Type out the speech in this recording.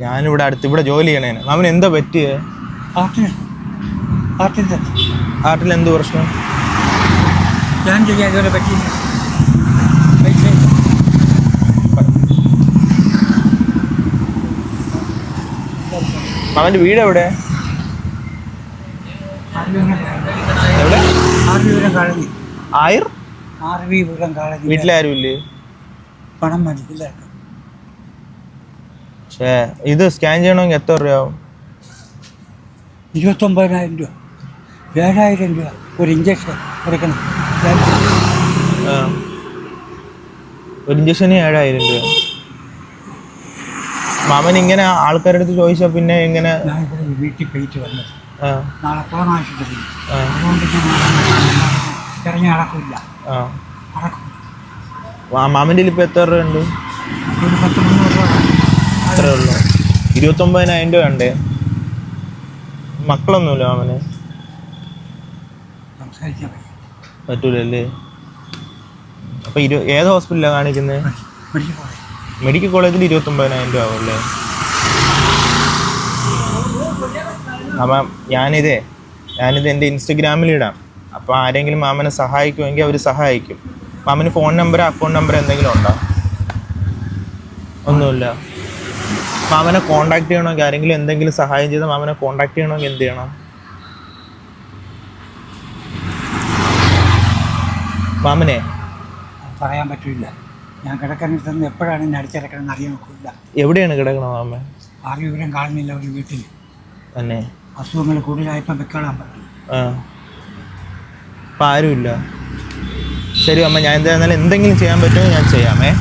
ഞാനിവിടെ ഇവിടെ ജോലി ചെയ്യണേന്. മാമന് എന്താ പറ്റിയേ? ഹാർട്ടിൽ എന്ത് പ്രശ്നം? ഞാൻ ചെയ്യാൻ ഇതുവരെ പറ്റിയില്ല. മാമന്റെ വീട് എവിടെ? വീട്ടിലാരും ഇല്ലേ? പണം മതി. ഇത് സ്കാൻ ചെയ്യണമെങ്കിൽ എത്ര രൂപയാവും? 29,000 രൂപ, 7,000 രൂപ ഒരു ഇഞ്ചക്ഷൻ എടുക്കണം. ഒരു ഇഞ്ചക്ഷന് 7,000 രൂപ. മാമൻ ഇങ്ങനെ ആൾക്കാരുടെ അടുത്ത് ചോദിച്ചാ പിന്നെ എങ്ങനെ? വീട്ടിൽ പോയിട്ട് വന്നത് നാളെ പോകണ ആശുപത്രി, അതുകൊണ്ട് ഇറങ്ങി നടക്കില്ല. മാമൻ്റെ ഇപ്പൊ എത്ര രൂപ ഉണ്ട്? ഒരു 10-300 രൂപ അത്രേ ഉള്ളൂ. 29,000 രൂപ ഉണ്ടേ. മക്കളൊന്നുമില്ല മാമന്? പറ്റൂലല്ലേ? അപ്പൊ ഏത് ഹോസ്പിറ്റലാണ് കാണിക്കുന്നത്? മെഡിക്കൽ കോളേജിൽ 29,000 രൂപ ആവുമല്ലേ? അപ്പം ഞാനിത് എൻ്റെ ഇൻസ്റ്റഗ്രാമിൽ ഇടാം. അപ്പോൾ ആരെങ്കിലും മാമനെ സഹായിക്കുമെങ്കിൽ അവർ സഹായിക്കും. മാമന് ഫോൺ നമ്പർ, അക്കൗണ്ട് നമ്പർ എന്തെങ്കിലും ഉണ്ടോ? ഒന്നുമില്ല. മാമനെ കോൺടാക്ട് ചെയ്യണമെങ്കിൽ ആരെങ്കിലും എന്തെങ്കിലും സഹായം ചെയ്താൽ മാമനെ കോൺടാക്ട് ചെയ്യണമെങ്കിൽ എന്ത് ചെയ്യണം? മാമനെ പറയാൻ പറ്റില്ല. ഞാൻ കിടക്കാൻ എപ്പോഴാണ് എന്നെ അടിച്ചിറക്കണമെന്ന് അറിയാൻ നോക്കില്ല. എവിടെയാണ് കിടക്കണത് മാമൻ? ആരും വിവരം കാണുന്നില്ല. ഒരു വീട്ടിൽ തന്നെ അസുഖങ്ങൾ കൂടുതലായപ്പോൾ വെക്കാളാൻ പറ്റും. അപ്പം ആരുമില്ല. ശരി അമ്മ, ഞാൻ എന്തായാലും എന്തെങ്കിലും ചെയ്യാൻ പറ്റുമോ ഞാൻ ചെയ്യാമേ.